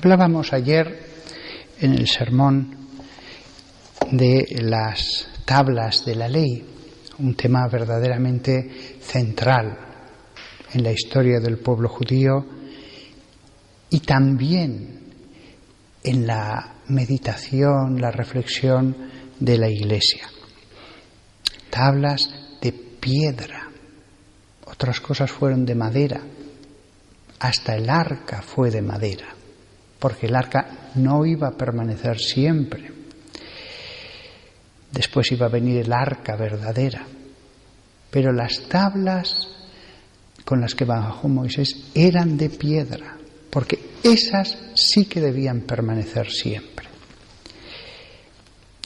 Hablábamos ayer en el sermón de las tablas de la ley, un tema verdaderamente central en la historia del pueblo judío y también en la meditación, la reflexión de la Iglesia. Tablas de piedra, otras cosas fueron de madera, hasta el arca fue de madera, porque el arca no iba a permanecer siempre. Después iba a venir el arca verdadera. Pero las tablas con las que bajó Moisés eran de piedra, porque esas sí que debían permanecer siempre.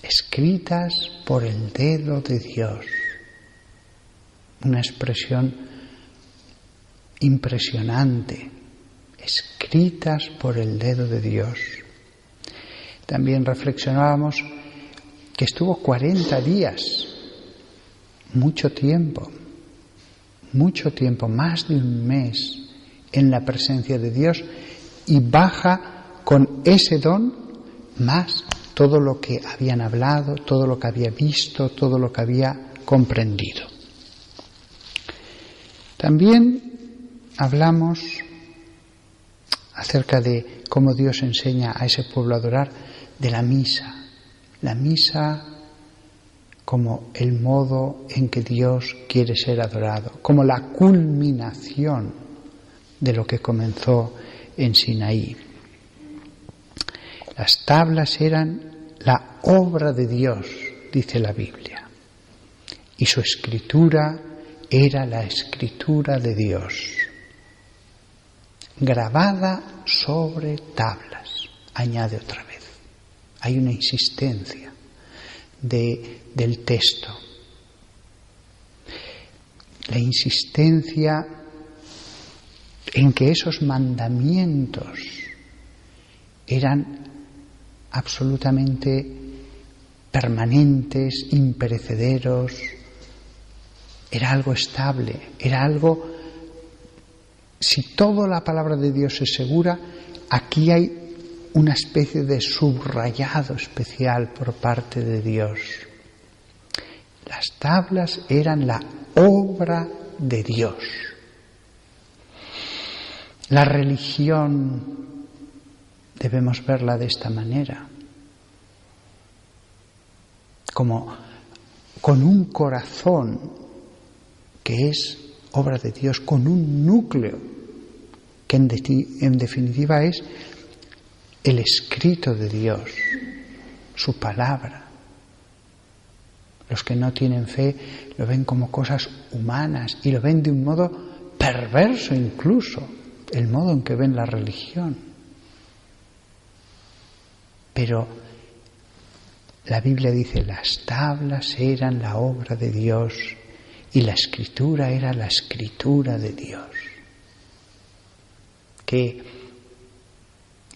Escritas por el dedo de Dios. Una expresión impresionante. Escritas por el dedo de Dios. También reflexionábamos que estuvo 40 días, mucho tiempo, más de un mes en la presencia de Dios, y baja con ese don más todo lo que habían hablado, todo lo que había visto, todo lo que había comprendido. También hablamos acerca de cómo Dios enseña a ese pueblo a adorar, de la misa como el modo en que Dios quiere ser adorado, como la culminación de lo que comenzó en Sinaí. Las tablas eran la obra de Dios, dice la Biblia, y su escritura era la escritura de Dios, grabada sobre tablas, añade otra vez. Hay una insistencia del texto. La insistencia en que esos mandamientos eran absolutamente permanentes, imperecederos, era algo estable, era algo, si toda la palabra de Dios es segura, aquí hay una especie de subrayado especial por parte de Dios. Las tablas eran la obra de Dios. La religión debemos verla de esta manera, como con un corazón que es obra de Dios, con un núcleo que en definitiva es el escrito de Dios, su palabra. Los que no tienen fe lo ven como cosas humanas y lo ven de un modo perverso incluso, el modo en que ven la religión. Pero la Biblia dice, las tablas eran la obra de Dios y la escritura era la escritura de Dios. Que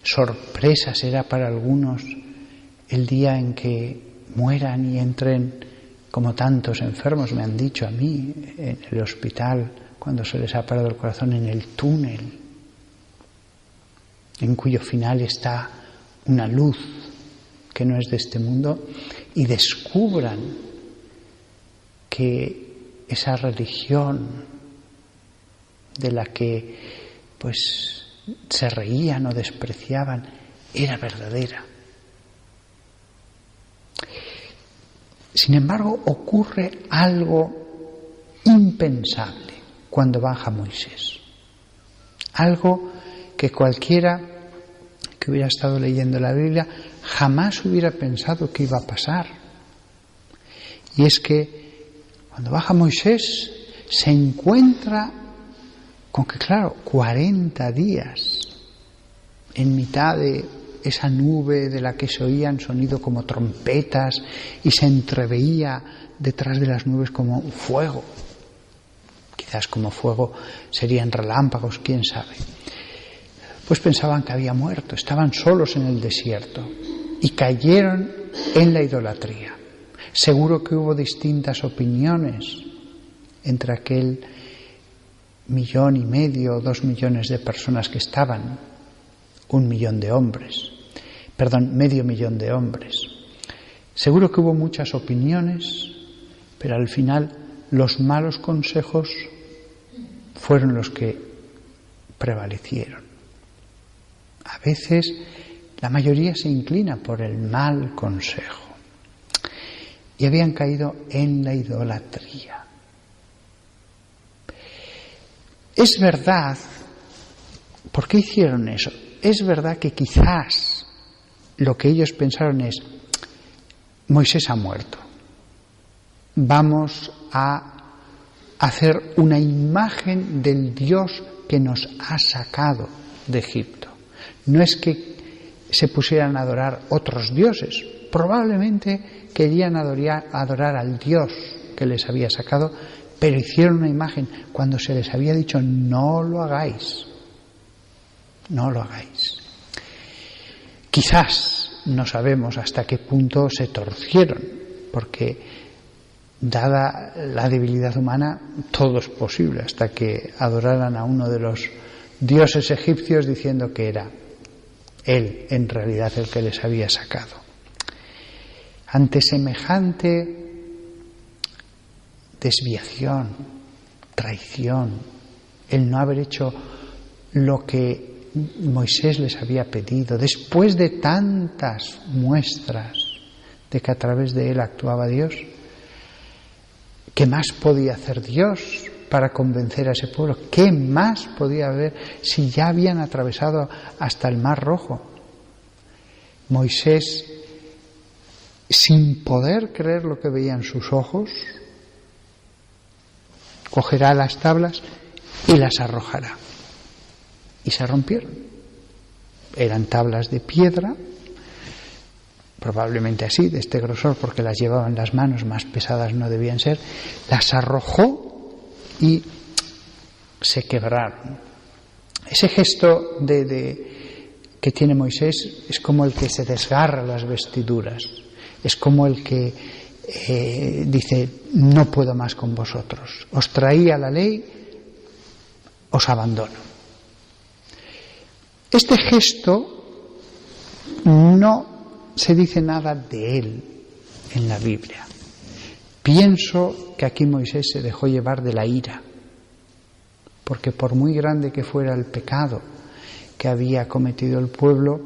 sorpresa será para algunos el día en que mueran y entren, como tantos enfermos me han dicho a mí en el hospital cuando se les ha parado el corazón, en el túnel, en cuyo final está una luz que no es de este mundo, y descubran que esa religión de la que pues se reían o despreciaban, era verdadera. Sin embargo, ocurre algo impensable cuando baja Moisés. Algo que cualquiera que hubiera estado leyendo la Biblia jamás hubiera pensado que iba a pasar. Y es que cuando baja Moisés se encuentra con que, claro, 40 días en mitad de esa nube de la que se oían sonido como trompetas y se entreveía detrás de las nubes como fuego. Quizás como fuego serían relámpagos, quién sabe. Pues pensaban que había muerto, estaban solos en el desierto y cayeron en la idolatría. Seguro que hubo distintas opiniones entre aquel 1,5 millones o 2 millones de personas que estaban. medio millón de hombres. Seguro que hubo muchas opiniones, pero al final los malos consejos fueron los que prevalecieron. A veces la mayoría se inclina por el mal consejo y habían caído en la idolatría. Es verdad, ¿por qué hicieron eso? Es verdad que quizás lo que ellos pensaron es: Moisés ha muerto, vamos a hacer una imagen del Dios que nos ha sacado de Egipto. No es que se pusieran a adorar otros dioses, probablemente querían adorar al Dios que les había sacado, pero hicieron una imagen cuando se les había dicho: no lo hagáis, no lo hagáis. Quizás no sabemos hasta qué punto se torcieron, porque dada la debilidad humana todo es posible, hasta que adoraran a uno de los dioses egipcios diciendo que era él en realidad el que les había sacado. Ante semejante desviación, traición, el no haber hecho lo que Moisés les había pedido, después de tantas muestras de que a través de él actuaba Dios, ¿qué más podía hacer Dios para convencer a ese pueblo? ¿Qué más podía haber si ya habían atravesado hasta el Mar Rojo? Moisés, sin poder creer lo que veían sus ojos, cogerá las tablas y las arrojará. Y se rompieron. Eran tablas de piedra, probablemente así, de este grosor, porque las llevaba en las manos, más pesadas no debían ser. Las arrojó y se quebraron. Ese gesto que tiene Moisés es como el que se desgarra las vestiduras, es como el que dice: no puedo más con vosotros, os traía la ley, os abandono. Este gesto no se dice nada de él en la Biblia. Pienso que aquí Moisés se dejó llevar de la ira, porque por muy grande que fuera el pecado que había cometido el pueblo,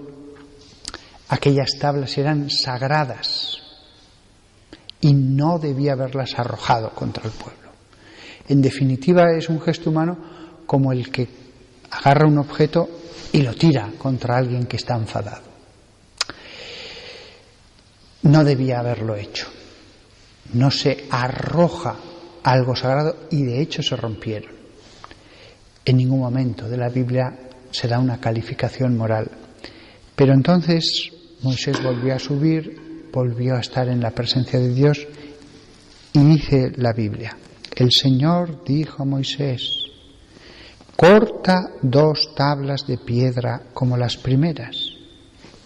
aquellas tablas eran sagradas y no debía haberlas arrojado contra el pueblo. En definitiva, es un gesto humano como el que agarra un objeto y lo tira contra alguien que está enfadado. No debía haberlo hecho. No se arroja algo sagrado y de hecho se rompieron. En ningún momento de la Biblia se da una calificación moral. Pero entonces Moisés volvió a subir, volvió a estar en la presencia de Dios y dice la Biblia: el Señor dijo a Moisés: corta 2 tablas de piedra como las primeras,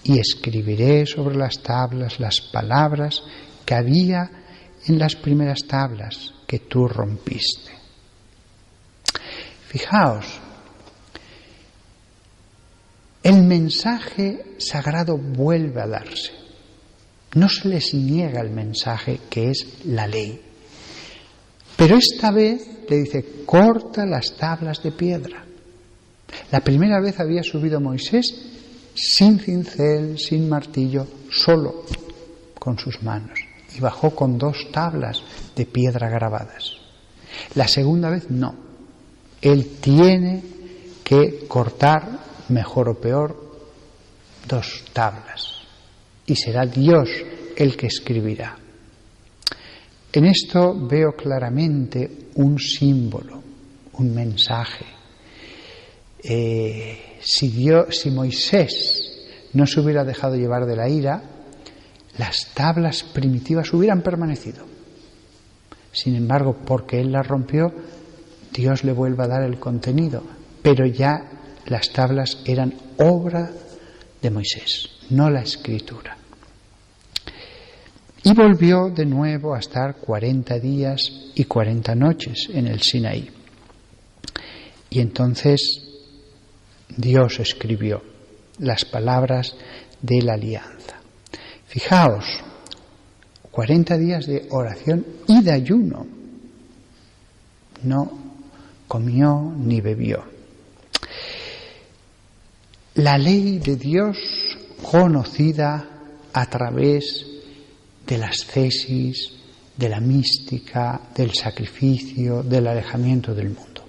y escribiré sobre las tablas las palabras que había en las primeras tablas que tú rompiste. Fijaos, el mensaje sagrado vuelve a darse. No se les niega el mensaje que es la ley. Pero esta vez le dice: corta las tablas de piedra. La primera vez había subido Moisés sin cincel, sin martillo, solo con sus manos, y bajó con 2 tablas de piedra grabadas. La segunda vez no. Él tiene que cortar, mejor o peor, 2 tablas, y será Dios el que escribirá. En esto veo claramente un símbolo, un mensaje. Si Moisés no se hubiera dejado llevar de la ira, las tablas primitivas hubieran permanecido. Sin embargo, porque él las rompió, Dios le vuelve a dar el contenido, pero ya las tablas eran obra de Moisés, no la escritura. Y volvió de nuevo a estar 40 días y 40 noches en el Sinaí. Y entonces Dios escribió. las palabras de la alianza. Fijaos, 40 días de oración y de ayuno. No comió ni bebió. La ley de Dios conocida a través de la ascesis, de la mística, del sacrificio, del alejamiento del mundo.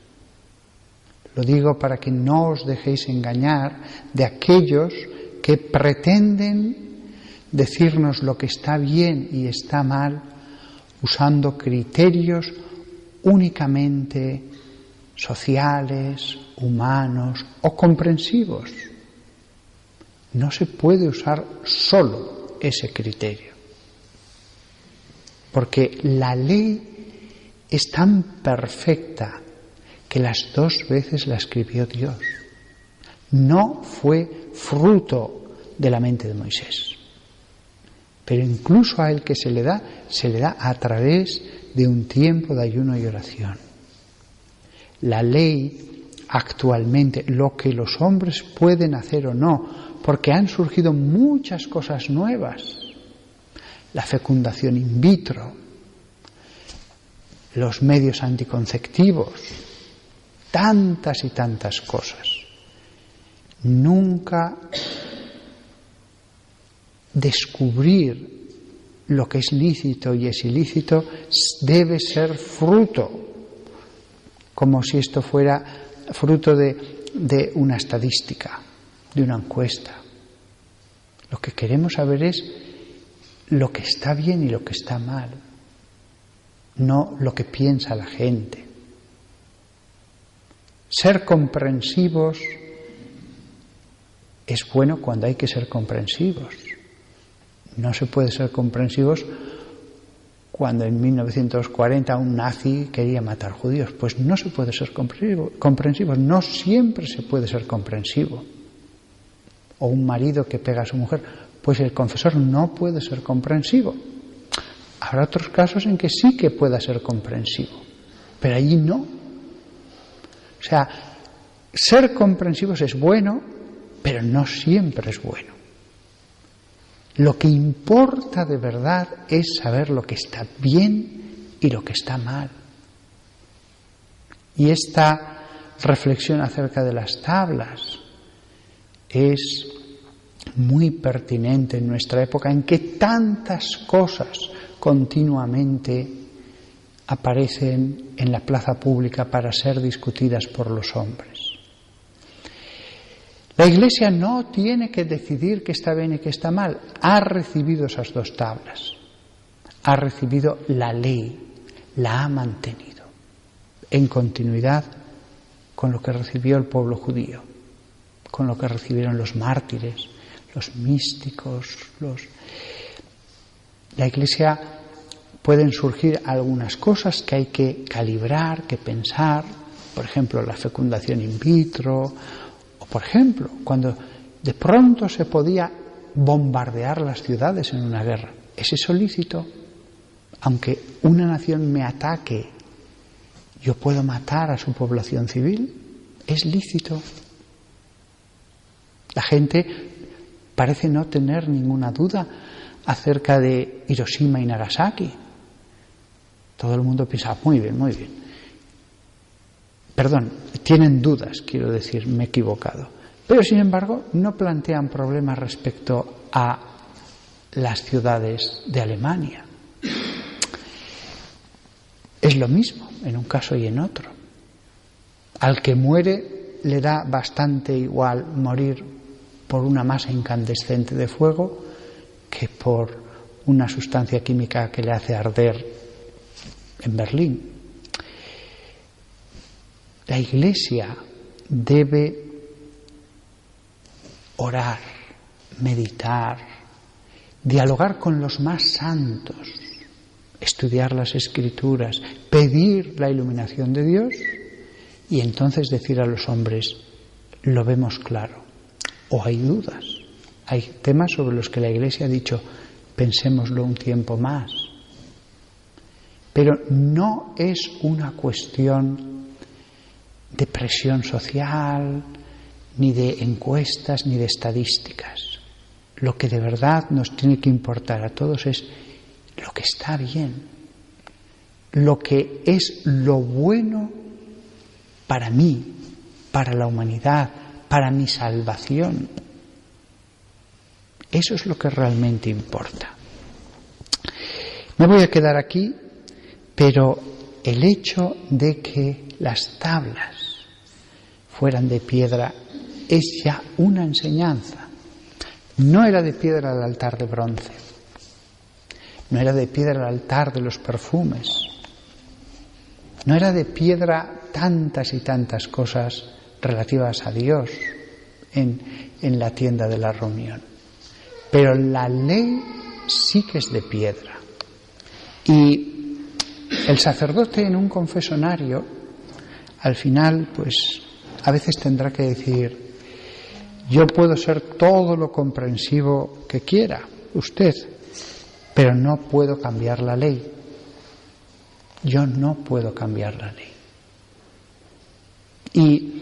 Lo digo para que no os dejéis engañar de aquellos que pretenden decirnos lo que está bien y está mal usando criterios únicamente sociales, humanos o comprensivos. No se puede usar solo ese criterio, porque la ley es tan perfecta que las 2 veces la escribió Dios. No fue fruto de la mente de Moisés. Pero incluso a él que se le da a través de un tiempo de ayuno y oración. La ley actualmente, lo que los hombres pueden hacer o no, porque han surgido muchas cosas nuevas. La fecundación in vitro, los medios anticonceptivos, tantas y tantas cosas. Nunca descubrir lo que es lícito y es ilícito debe ser fruto, como si esto fuera fruto de una estadística, de una encuesta. Lo que queremos saber es lo que está bien y lo que está mal, no lo que piensa la gente. Ser comprensivos es bueno cuando hay que ser comprensivos. No se puede ser comprensivos cuando en 1940 un nazi quería matar judíos. Pues no se puede ser comprensivos. No siempre se puede ser comprensivo. O un marido que pega a su mujer. Pues el confesor no puede ser comprensivo. Habrá otros casos en que sí que pueda ser comprensivo, pero allí no. O sea, ser comprensivos es bueno, pero no siempre es bueno. Lo que importa de verdad es saber lo que está bien y lo que está mal. Y esta reflexión acerca de las tablas es muy pertinente en nuestra época en que tantas cosas continuamente aparecen en la plaza pública para ser discutidas por los hombres. La Iglesia no tiene que decidir qué está bien y qué está mal. Ha recibido esas 2 tablas. Ha recibido la ley, la ha mantenido en continuidad con lo que recibió el pueblo judío, con lo que recibieron los mártires, los místicos, La Iglesia pueden surgir algunas cosas que hay que calibrar, que pensar, por ejemplo, la fecundación in vitro. Por ejemplo, cuando de pronto se podía bombardear las ciudades en una guerra, ¿es eso lícito? Aunque una nación me ataque, ¿yo puedo matar a su población civil? ¿Es lícito? La gente parece no tener ninguna duda acerca de Hiroshima y Nagasaki. Todo el mundo piensa, muy bien, muy bien. Perdón, tienen dudas, quiero decir, me he equivocado. Pero, sin embargo, no plantean problemas respecto a las ciudades de Alemania. Es lo mismo en un caso y en otro. Al que muere le da bastante igual morir por una masa incandescente de fuego que por una sustancia química que le hace arder en Berlín. La Iglesia debe orar, meditar, dialogar con los más santos, estudiar las Escrituras, pedir la iluminación de Dios y entonces decir a los hombres, lo vemos claro, o hay dudas, hay temas sobre los que la Iglesia ha dicho, pensémoslo un tiempo más. Pero no es una cuestión de presión social, ni de encuestas, ni de estadísticas. Lo que de verdad nos tiene que importar a todos es lo que está bien, lo que es lo bueno para mí, para la humanidad, para mi salvación. Eso es lo que realmente importa. Me voy a quedar aquí, pero el hecho de que las tablas fueran de piedra es ya una enseñanza. No era de piedra el altar de bronce, no era de piedra el altar de los perfumes, no era de piedra tantas y tantas cosas relativas a Dios en la tienda de la reunión. Pero la ley sí que es de piedra. Y el sacerdote en un confesionario, al final, pues a veces tendrá que decir: yo puedo ser todo lo comprensivo que quiera usted, pero no puedo cambiar la ley. Yo no puedo cambiar la ley. Y,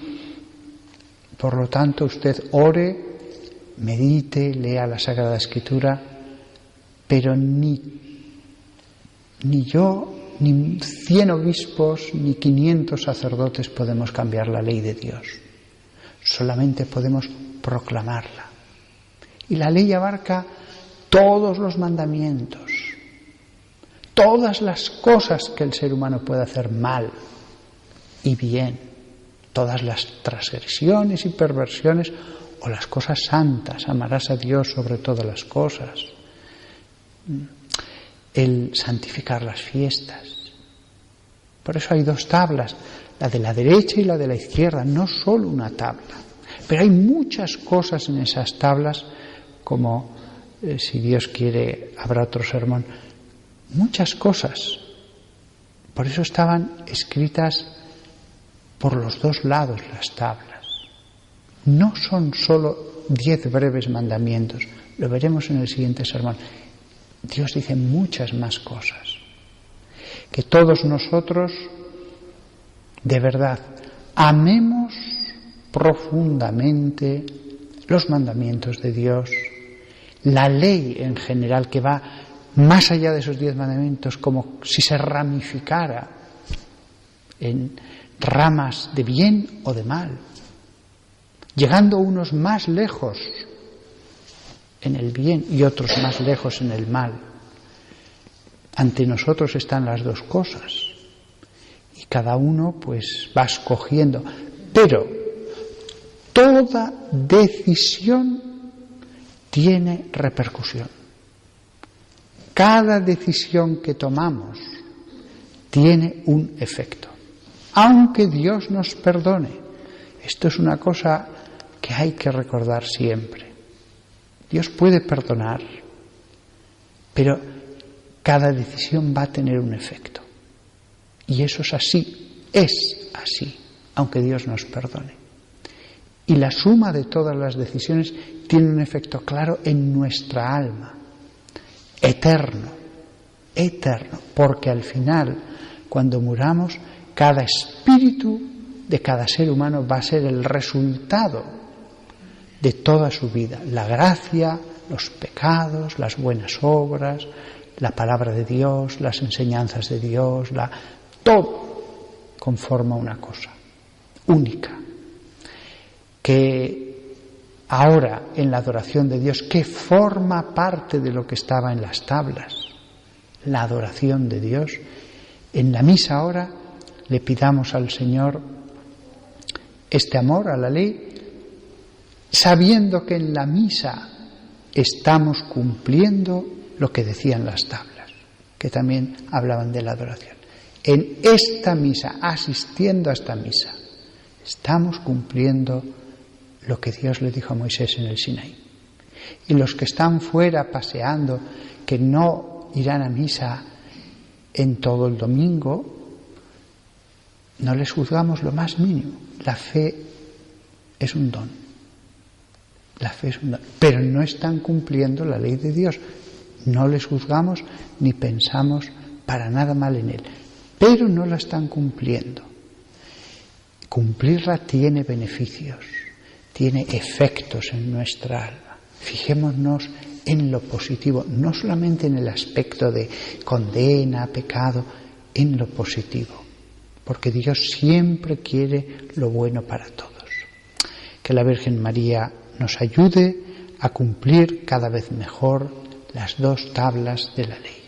por lo tanto, usted ore, medite, lea la Sagrada Escritura, pero ni yo, ni 100 obispos, ni 500 sacerdotes podemos cambiar la ley de Dios. Solamente podemos proclamarla. Y la ley abarca todos los mandamientos, todas las cosas que el ser humano puede hacer mal y bien, todas las transgresiones y perversiones o las cosas santas. Amarás a Dios sobre todas las cosas, el santificar las fiestas. Por eso hay 2 tablas, la de la derecha y la de la izquierda, no solo una tabla. Pero hay muchas cosas en esas tablas, como si Dios quiere habrá otro sermón, muchas cosas. Por eso estaban escritas por los 2 lados las tablas. No son solo 10 breves mandamientos, lo veremos en el siguiente sermón. Dios dice muchas más cosas. Que todos nosotros, de verdad, amemos profundamente los mandamientos de Dios, la ley en general, que va más allá de esos 10 mandamientos, como si se ramificara en ramas de bien o de mal, llegando unos más lejos en el bien y otros más lejos en el mal. Ante nosotros están las 2 cosas y cada uno pues va escogiendo, pero toda decisión tiene repercusión. Cada decisión que tomamos tiene un efecto, aunque Dios nos perdone. Esto es una cosa que hay que recordar siempre. Dios puede perdonar, pero cada decisión va a tener un efecto. Y eso es así, aunque Dios nos perdone. Y la suma de todas las decisiones tiene un efecto claro en nuestra alma, eterno, porque al final, cuando muramos, cada espíritu de cada ser humano va a ser el resultado de toda su vida, la gracia, los pecados, las buenas obras, la palabra de Dios, las enseñanzas de Dios, todo conforma una cosa única, que ahora en la adoración de Dios, que forma parte de lo que estaba en las tablas, la adoración de Dios, en la misa ahora le pidamos al Señor este amor a la ley, sabiendo que en la misa estamos cumpliendo lo que decían las tablas, que también hablaban de la adoración. En esta misa, asistiendo a esta misa, estamos cumpliendo lo que Dios le dijo a Moisés en el Sinaí. Y los que están fuera paseando, que no irán a misa en todo el domingo, no les juzgamos lo más mínimo. La fe es un don. La fe es un don. Pero no están cumpliendo la ley de Dios. No les juzgamos ni pensamos para nada mal en él. Pero no la están cumpliendo. Cumplirla tiene beneficios. tiene efectos en nuestra alma. Fijémonos en lo positivo, no solamente en el aspecto de condena, pecado, en lo positivo, porque Dios siempre quiere lo bueno para todos. Que la Virgen María nos ayude a cumplir cada vez mejor las 2 tablas de la ley.